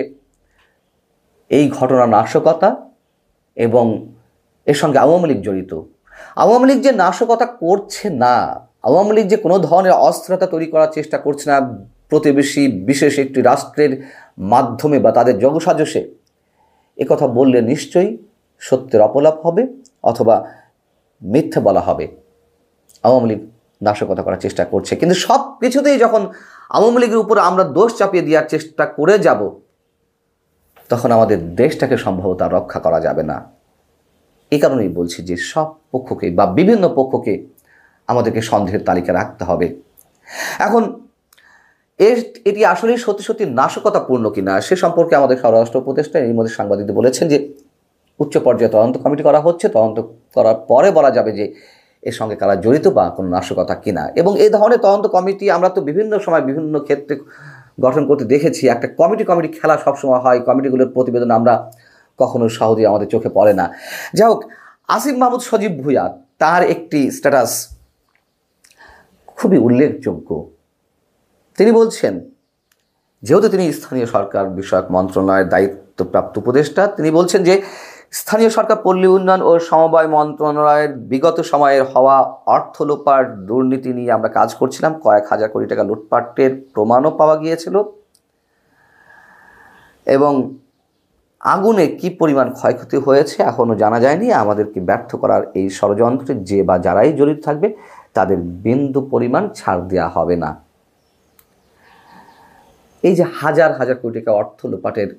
এই ঘটনা নাশকতা এবং এর সঙ্গে আওয়ামী লীগ জড়িত। আওয়ামী লীগ যে নাশকতা করছে না, আওয়ামী লীগ যে কোনো ধরনের অস্থিরতা তৈরি করার চেষ্টা করছে না প্রতিবেশী বিশেষ একটি রাষ্ট্রের মাধ্যমে বা তাদের যোগসাজশে, একথা বললে নিশ্চয়ই সত্যের অপলাপ হবে অথবা মিথ্যে বলা হবে। আওয়ামী লীগ নাশকতা করার চেষ্টা করছে, কিন্তু সব কিছুতেই যখন আওয়ামী লীগের উপর আমরা দোষ চাপিয়ে দেওয়ার চেষ্টা করে যাব, তখন আমাদের দেশটাকে সম্ভবত রক্ষা করা যাবে না। এই কারণেই বলছি যে সব পক্ষকে বা বিভিন্ন পক্ষকে আমাদেরকে সন্দেহের তালিকা রাখতে হবে। এখন এটি আসলে সত্যি সত্যি নাশকতাপূর্ণ কিনা সে সম্পর্কে আমাদের স্বরাষ্ট্র উপদেষ্টা এর মধ্যে সাংবাদিকদের বলেছেন যে উচ্চ পর্যায়ে তদন্ত কমিটি করা হচ্ছে, তদন্ত করার পরে বলা যাবে যে এর সঙ্গে কারা জড়িত বা কোনো নাশকতা কিনা। এবং এই ধরনের তদন্ত কমিটি আমরা তো বিভিন্ন সময় বিভিন্ন ক্ষেত্রে গঠন করতে দেখেছি। একটা কমিটি খেলা সবসময় হয়, কমিটিগুলোর প্রতিবেদন আমরা কখনো সহজে আমাদের চোখে পড়ে না। যাই হোক, আসিফ মাহমুদ সজীব ভুঁইয়া তার একটি স্ট্যাটাস খুবই উল্লেখযোগ্য। তিনি বলছেন, যেহেতু তিনি স্থানীয় সরকার বিষয়ক মন্ত্রণালয়ের দায়িত্বপ্রাপ্ত উপদেষ্টা, তিনি বলছেন যে স্থানীয় সরকার, পল্লী উন্নয়ন ও সমবায় মন্ত্রণালয়ের বিগত সময়ের হওয়া অর্থ লোপাট দুর্নীতি নিয়ে আমরা কাজ করছিলাম। কয়েক হাজার কোটি টাকা লুটপাটের প্রমাণও পাওয়া গিয়েছিল এবং আগুনে কি পরিমাণ ক্ষয়ক্ষতি হয়েছে এখনও জানা যায়নি। আমাদেরকে ব্যর্থ করার এই ষড়যন্ত্রে যে বা যারাই জড়িত থাকবে তাদের বিন্দু পরিমাণ ছাড় দেওয়া হবে না। এই যে হাজার হাজার কোটি টাকা অর্থ লোপাটের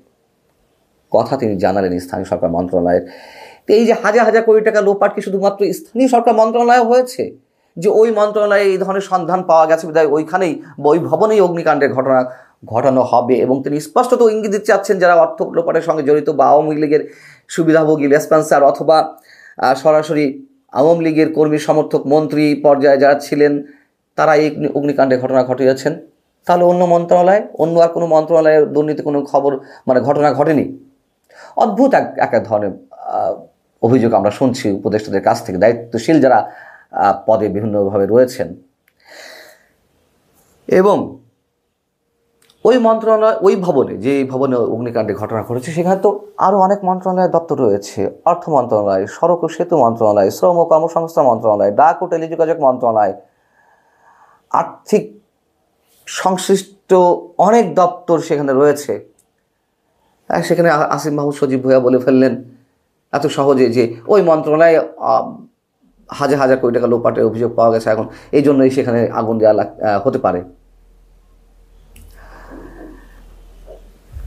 কথা তিনি জানালেন স্থানীয় সরকার মন্ত্রণালয়ের, এই যে হাজার হাজার কোটি টাকা লোপাট কি শুধুমাত্র স্থানীয় সরকার মন্ত্রণালয়ে হয়েছে? যে ওই মন্ত্রণালয়ে এই ধরনের সন্ধান পাওয়া গেছে বিধায় ওইখানেই ওই ভবনেই অগ্নিকাণ্ডের ঘটনা ঘটানো হবে। এবং তিনি স্পষ্টত ইঙ্গিত দিতে চাচ্ছেন যারা অর্থ লোপাটের সঙ্গে জড়িত বা আওয়ামী লীগের সুবিধাভোগী লেসপেন্সার অথবা সরাসরি আওয়ামী লীগের কর্মী সমর্থক মন্ত্রী পর্যায়ে যারা ছিলেন তারা এই অগ্নিকাণ্ডের ঘটনা ঘটিয়েছেন। তাহলে অন্য মন্ত্রণালয়, অন্য আর কোনো মন্ত্রণালয়ের দুর্নীতি কোনো খবর ঘটনা ঘটেনি? অদ্ভুত এক ধরনের অভিযোগ আমরা শুনছি উপদেষ্টাদের কাছ থেকে, দায়িত্বশীল যারা পদে বিভিন্নভাবে রয়েছেন। এবং ওই মন্ত্রণালয়, ওই ভবনে, যে ভবনে অগ্নিকাণ্ডের ঘটনা ঘটেছে সেখানে তো আরও অনেক মন্ত্রণালয়ের দপ্তর রয়েছে। অর্থ মন্ত্রণালয়, সড়ক ও সেতু মন্ত্রণালয়, শ্রম ও কর্মসংস্থান মন্ত্রণালয়, ডাক ও টেলিযোগাযোগ মন্ত্রণালয়, আর্থিক সংশ্লিষ্ট অনেক দপ্তর সেখানে রয়েছে। সেখানে আসিফ মাহমুদ সজীব ভুঁইয়া বলে ফেললেন এত সহজে যে ওই মন্ত্রণালয়ে হাজার হাজার কোটি টাকা লোপাটের অভিযোগ পাওয়া গেছে, এখন এই জন্যই সেখানে আগুন দেওয়া হতে পারে।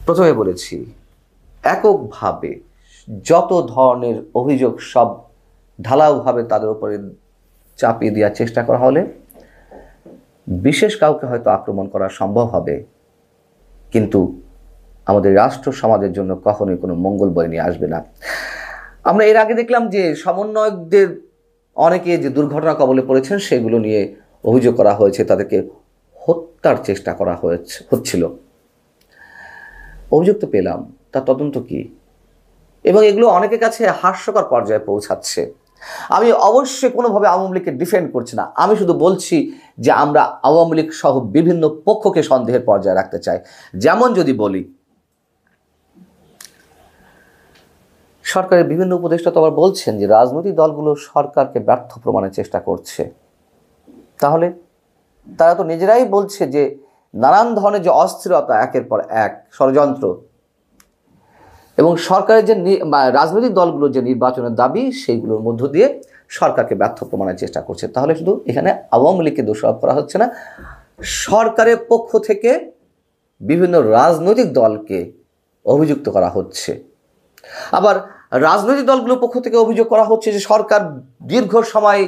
প্রথমে বলেছি, এককভাবে যত ধরনের অভিযোগ সব ঢালাওভাবে তাদের উপরে চাপিয়ে দেওয়ার চেষ্টা করা হলে বিশেষ কাউকে হয়তো আক্রমণ করা সম্ভব হবে, কিন্তু আমাদের রাষ্ট্র সমাজের জন্য কখনোই কোনো মঙ্গল বয়ে নিয়ে আসবে না। আমরা এর আগে দেখলাম যে সমন্বয়কদের অনেকে যে দুর্ঘটনা কবলে পড়েছেন সেগুলো নিয়ে অভিযোগ করা হয়েছে, তাদেরকে হত্যার চেষ্টা করা হচ্ছিল। অভিযোগ তো পেলাম, তার তদন্ত কি? এবং এগুলো অনেকের কাছে হাস্যকর পর্যায়ে পৌঁছাচ্ছে। আমি অবশ্যই কোনোভাবে আওয়ামী লীগকে ডিফেন্ড করছি না, আমি শুধু বলছি যে আমরা আওয়ামী লীগ সহ বিভিন্ন পক্ষকে সন্দেহের পর্যায়ে রাখতে চাই। যেমন যদি বলি, সরকারের বিভিন্ন উপদেষ্টা তো আবার বলছেন যে রাজনৈতিক দলগুলো সরকারকে ব্যর্থ প্রমাণের চেষ্টা করছে। তাহলে তারা তো নিজেরাই বলছে যে নানান ধরনের যে অস্থিরতা, একের পর এক ষড়যন্ত্র, এবং সরকারের যে রাজনৈতিক দলগুলোর যে নির্বাচনের দাবি সেইগুলোর মধ্য দিয়ে সরকারকে ব্যর্থ প্রমাণের চেষ্টা করছে। তাহলে শুধু এখানে আওয়ামী লীগকে দোষারোপ করা হচ্ছে না, সরকারের পক্ষ থেকে বিভিন্ন রাজনৈতিক দলকে অভিযুক্ত করা হচ্ছে। আবার রাজনৈতিক দলগুলোর পক্ষ থেকে অভিযোগ করা হচ্ছে যে সরকার দীর্ঘ সময়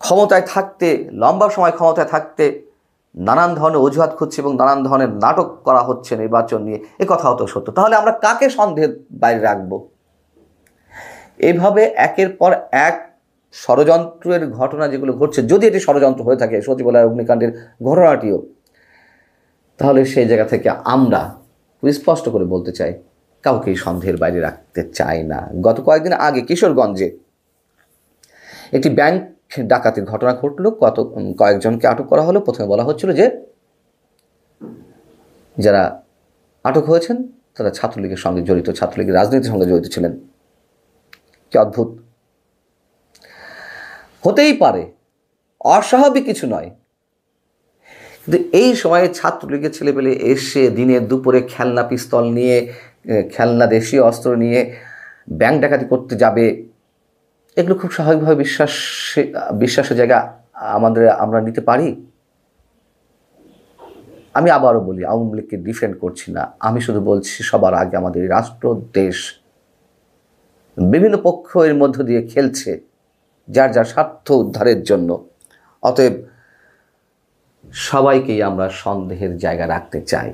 ক্ষমতায় থাকতে, লম্বা সময় ক্ষমতায় থাকতে নানান ধরনের অজুহাত খুঁজছে এবং নানান ধরনের নাটক করা হচ্ছে নির্বাচন নিয়ে। এ কথাও তো সত্য। তাহলে আমরা কাকে সন্দেহের বাইরে রাখবো? এইভাবে একের পর এক ষড়যন্ত্রের ঘটনা যেগুলো ঘটছে, যদি এটি ষড়যন্ত্র হয়ে থাকে সচিবালয় অগ্নিকাণ্ডের ঘটনাটিও, তাহলে সেই জায়গা থেকে আমরা স্পষ্ট করে বলতে চাই, কাউকেই সন্দেহের বাইরে রাখতে চাই না। গত কয়েকদিন আগে কিশোরগঞ্জে একটি ব্যাংক ডাকাতির ঘটনা ঘটল, কয়েকজনকে আটক করা হলো। প্রথমে বলা হচ্ছিল যে যারা আটক হয়েছেন তারা ছাত্রলীগের সঙ্গে জড়িত, ছাত্রলীগের রাজনীতির সঙ্গে জড়িত ছিলেন। কি অদ্ভুত! হতেই পারে, অস্বাভাবিক কিছু নয়, কিন্তু এই সময়ে ছাত্রলীগের ছেলেপেলে এসে দিনে দুপুরে খেলনা পিস্তল নিয়ে, খেলনা দেশীয় অস্ত্র নিয়ে ব্যাংক ডাকাতি করতে যাবে, এগুলো খুব স্বাভাবিকভাবে বিশ্বাসের জায়গা আমরা নিতে পারি? আমি আবারও বলি, আওয়ামী লীগকে ডিফেন্ড করছি না, আমি শুধু বলছি সবার আগে আমাদের রাষ্ট্র, দেশ, বিভিন্ন পক্ষ এর মধ্য দিয়ে খেলছে যার যার স্বার্থ উদ্ধারের জন্য। অতএব সবাইকেই আমরা সন্দেহের জায়গা রাখতে চাই।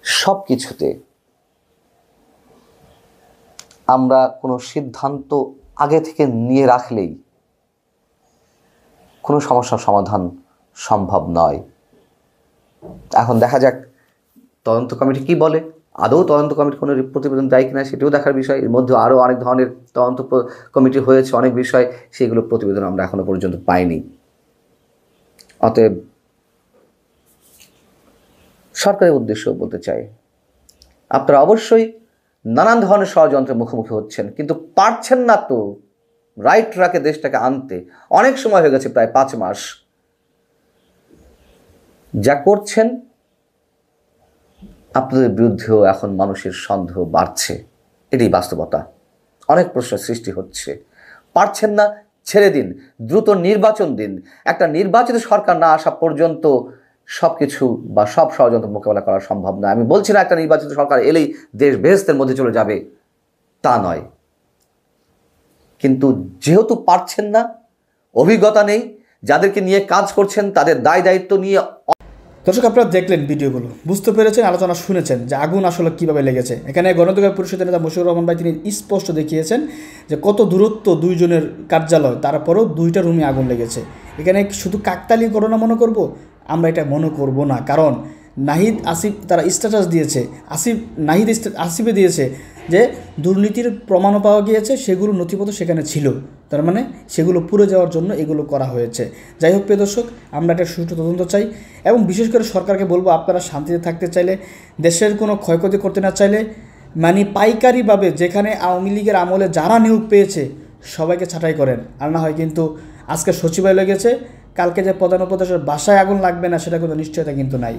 সব কিছুতে আমরা কোনো সিদ্ধান্ত আগে থেকে নিয়ে রাখলেই কোনো সমস্যার সমাধান সম্ভব নয়। এখন দেখা যাক তদন্ত কমিটি কি বলে, আদৌ তদন্ত কমিটি কোনো প্রতিবেদন দেয় কিনা সেটিও দেখার বিষয়। এর মধ্যে আরও অনেক ধরনের তদন্ত কমিটি হয়েছে, অনেক বিষয়, সেগুলো প্রতিবেদন আমরা এখনো পর্যন্ত পাইনি। অতএব সরকারের উদ্দেশ্যেও বলতে চাই, আপনারা অবশ্যই নানান ধরনের ষড়যন্ত্রের মুখোমুখি হচ্ছেন, কিন্তু পারছেন না তো রাইট ট্র্যাকে দেশটাকে আনতে। অনেক সময় হয়ে গেছে, প্রায় 5 মাস। যা করছেন আপনাদের বিরুদ্ধেও এখন মানুষের সন্দেহ বাড়ছে, এটাই বাস্তবতা। অনেক প্রশ্ন সৃষ্টি হচ্ছে। পারছেন না, ছেড়ে দিন, দ্রুত নির্বাচন দিন। একটা নির্বাচিত সরকার না আসা পর্যন্ত সব কিছু বা সব ষড়যন্ত্র মোকাবেলা করা সম্ভব নয়। আমি বলছি না একটা নির্বাচিত সরকার এলেই দেশ বেহেশতের মধ্যে চলে যাবে, তা নয়, কিন্তু যেহেতু পারছেন না, অভিজ্ঞতা নেই, যাদেরকে নিয়ে কাজ করছেন তাদের দায় দায়িত্ব নিয়ে। দর্শক, আপনারা দেখলেন ভিডিওগুলো, বুঝতে পেরেছেন, আলোচনা শুনেছেন যে আগুন আসলে কীভাবে লেগেছে। এখানে গণঅধিকার পরিষদের নেতা মশিউর রহমান ভাই তিনি স্পষ্ট দেখিয়েছেন যে কত দূরত্ব দুইজনের কার্যালয়, তারপরেও 2টা রুমে আগুন লেগেছে। এখানে শুধু কাকতালীয় ঘটনা মনে করব, আমরা এটা মনে করব না। কারণ নাহিদ আসিফ তারা স্ট্যাটাস দিয়েছে, নাহিদ আসিফে দিয়েছে যে দুর্নীতির প্রমাণও পাওয়া গিয়েছে, সেগুলো নথিপত্র সেখানে ছিল, তার মানে সেগুলো পুড়ে যাওয়ার জন্য এগুলো করা হয়েছে। যাই হোক প্রিয় দর্শক, আমরা একটা সুষ্ঠু তদন্ত চাই এবং বিশেষ করে সরকারকে বলবো, আপনারা শান্তিতে থাকতে চাইলে, দেশের কোনো ক্ষয়ক্ষতি করতে না চাইলে, মানে পাইকারিভাবে যেখানে আওয়ামী লীগের আমলে যারা নিয়োগ পেয়েছে সবাইকে ছাঁটাই করেন। আর না হয় কিন্তু আজকে সচিবালয় লেগেছে, কালকে যে প্রধান উপদেশের বাসায় আগুন লাগবে না সেটা কোনো নিশ্চয়তা কিন্তু নাই।